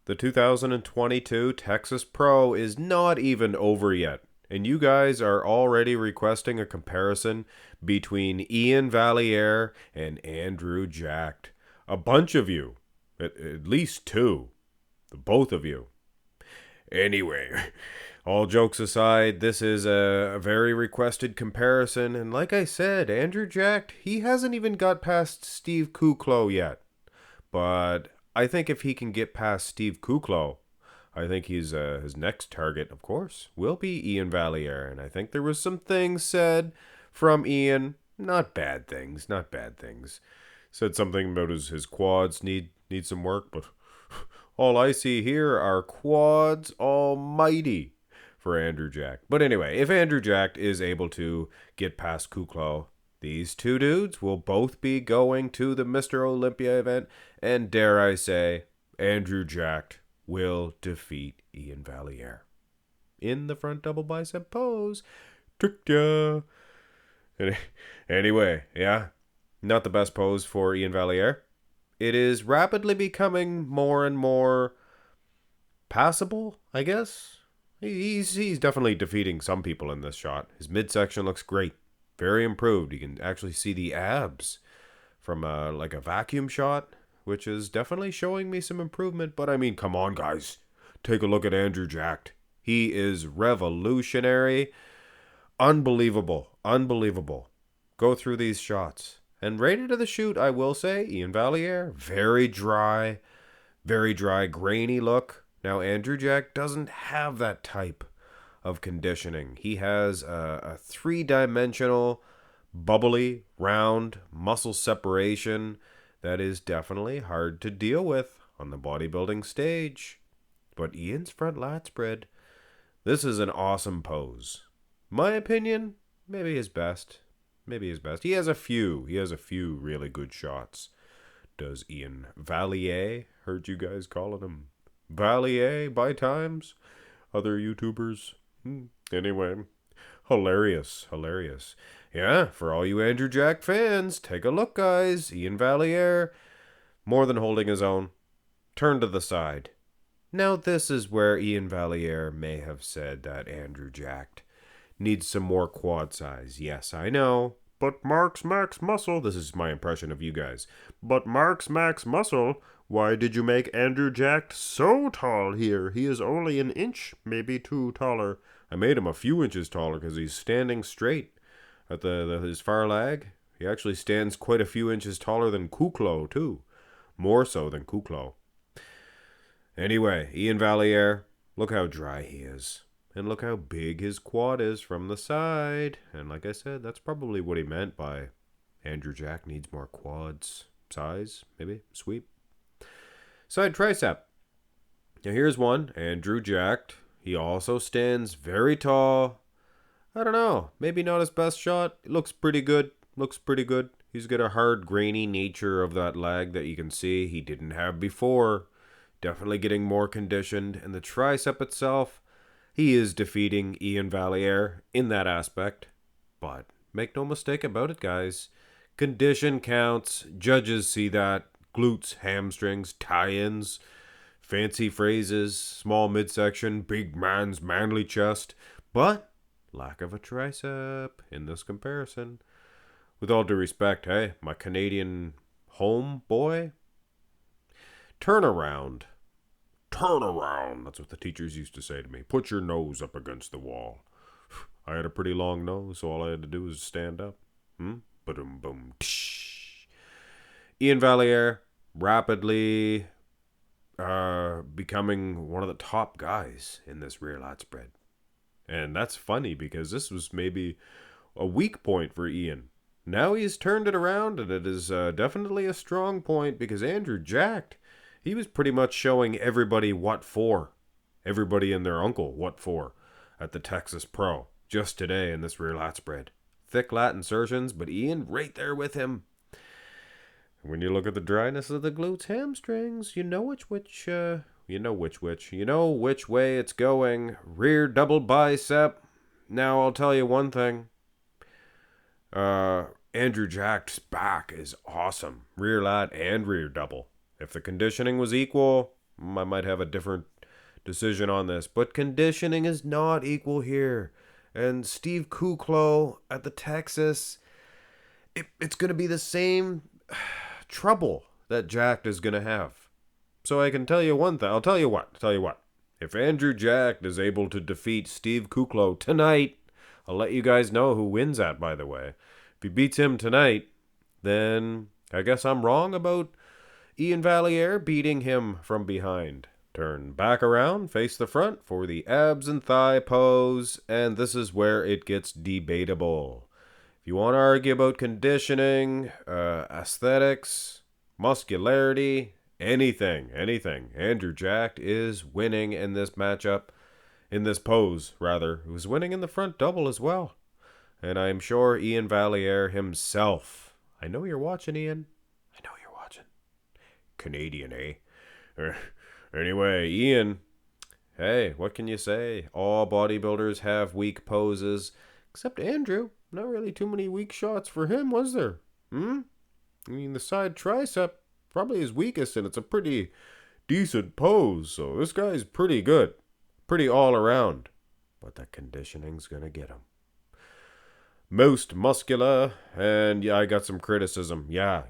The 2022 Texas Pro is not even over yet, and you guys are already requesting a comparison between Iain Valliere and Andrew Jacked. A bunch of you, at least two, the both of you. Anyway, all jokes aside, this is a very requested comparison, and like I said, Andrew Jacked, he hasn't even got past Steve Kuklo yet. But I think if he can get past Steve Kuklo, I think his next target, of course, will be Iain Valliere. And I think there was some things said from Iain, not bad things, not bad things. Said something about his quads need some work, but all I see here are quads almighty for Andrew Jack. But anyway, if Andrew Jack is able to get past Kuklo, these two dudes will both be going to the Mr. Olympia event, and dare I say, Andrew Jack will defeat Iain Valliere. In the front double bicep pose. Tricked ya. Anyway, yeah, not the best pose for Iain Valliere. It is rapidly becoming more and more passable, I guess. He's definitely defeating some people in this shot. His midsection looks great. Very improved. You can actually see the abs from like a vacuum shot, which is definitely showing me some improvement. But I mean, come on, guys. Take a look at Andrew Jacked. He is revolutionary. Unbelievable. Unbelievable. Go through these shots. And right into the shoot, I will say, Iain Valliere, very dry, grainy look. Now, Andrew Jack doesn't have that type of conditioning. He has a three-dimensional, bubbly, round muscle separation that is definitely hard to deal with on the bodybuilding stage. But Iain's front lat spread, this is an awesome pose. My opinion, maybe his best. Maybe his best. He has a few really good shots. Does Iain Valliere, heard you guys calling him Valliere by times? Other YouTubers? Anyway, hilarious. Yeah, for all you Andrew Jack fans, take a look, guys. Iain Valliere, more than holding his own. Turn to the side. Now this is where Iain Valliere may have said that Andrew Jack needs some more quad size. Yes, I know. But Mark's Max Muscle, this is my impression of you guys. But Mark's Max Muscle, why did you make Andrew Jack so tall here? He is only an inch, maybe two taller. I made him a few inches taller because he's standing straight at his far leg. He actually stands quite a few inches taller than Kuklo, too. More so than Kuklo. Anyway, Iain Valliere, look how dry he is. And look how big his quad is from the side. And like I said, that's probably what he meant by Andrew Jack needs more quads. Size, maybe, sweep. Side tricep. Now here's one, Andrew Jack. He also stands very tall. I don't know, maybe not his best shot. It looks pretty good. He's got a hard, grainy nature of that leg that you can see he didn't have before. Definitely getting more conditioned. And the tricep itself, he is defeating Iain Valliere in that aspect. But make no mistake about it, guys. Condition counts. Judges see that. Glutes, hamstrings, tie-ins, fancy phrases, small midsection, big man's manly chest. But lack of a tricep in this comparison. With all due respect, hey, my Canadian home boy. Turn around. That's what the teachers used to say to me. Put your nose up against the wall. I had a pretty long nose, so all I had to do was stand up. Ba-dum boom. Iain Valliere rapidly becoming one of the top guys in this rear lat spread. And that's funny because this was maybe a weak point for Iain. Now he's turned it around, and it is definitely a strong point because Andrew Jack, he was pretty much showing everybody what for. Everybody and their uncle what for at the Texas Pro just today in this rear lat spread. Thick lat insertions, but Iain right there with him. When you look at the dryness of the glutes, hamstrings, you know which way it's going. Rear double bicep. Now I'll tell you one thing. Andrew Jack's back is awesome. Rear lat and rear double. If the conditioning was equal, I might have a different decision on this, but conditioning is not equal here. And Steve Kuklo at the Texas, it's going to be the same trouble that Jack is going to have. So I can tell you one thing. I'll tell you what. If Andrew Jack is able to defeat Steve Kuklo tonight, I'll let you guys know who wins that, by the way. If he beats him tonight, then I guess I'm wrong about Iain Valliere beating him from behind. Turn back around, face the front for the abs and thigh pose, and this is where it gets debatable. If you want to argue about conditioning, aesthetics, muscularity, anything, Andrew Jack is winning in this matchup, in this pose, rather. He was winning in the front double as well. And I'm sure Iain Valliere himself. I know you're watching, Ian. I know you're watching. Canadian, eh? Anyway, Ian, hey, what can you say? All bodybuilders have weak poses, except Andrew. Not really too many weak shots for him, was there? I mean, the side tricep, probably his weakest, and it's a pretty decent pose, so this guy's pretty good. Pretty all around. But the conditioning's gonna get him. Most muscular, and yeah, I got some criticism. Yeah.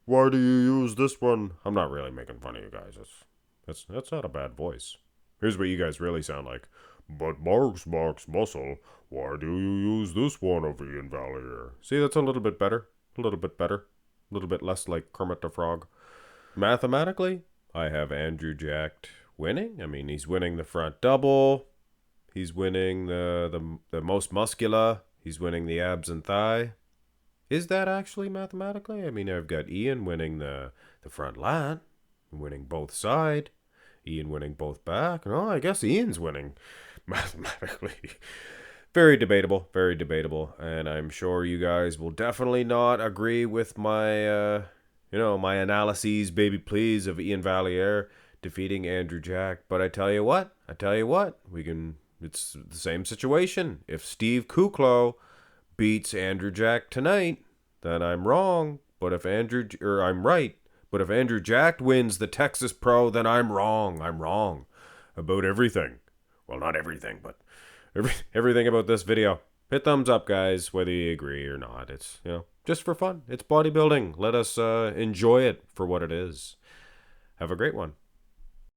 Why do you use this one? I'm not really making fun of you guys. That's not a bad voice. Here's what you guys really sound like. But Mark's muscle. Why do you use this one over Iain Valliere? See, that's a little bit better. A little bit less like Kermit the Frog. Mathematically, I have Andrew Jack winning. I mean, he's winning the front double. He's winning the most muscular. He's winning the abs and thigh. Is that actually mathematically? I mean, I've got Ian winning the front lat, winning both side, Ian winning both back. No, I guess Ian's winning mathematically. Very debatable, and I'm sure you guys will definitely not agree with my, my analyses, baby please, of Iain Valliere defeating Andrew Jack. But I tell you what, it's the same situation. If Steve Kuklo beats Andrew Jack tonight, then I'm wrong. I'm right. But if Andrew Jack wins the Texas Pro, then I'm wrong. I'm wrong about everything. Well, not everything, but everything about this video. Hit thumbs up, guys, whether you agree or not. It's, just for fun. It's bodybuilding. Let us enjoy it for what it is. Have a great one.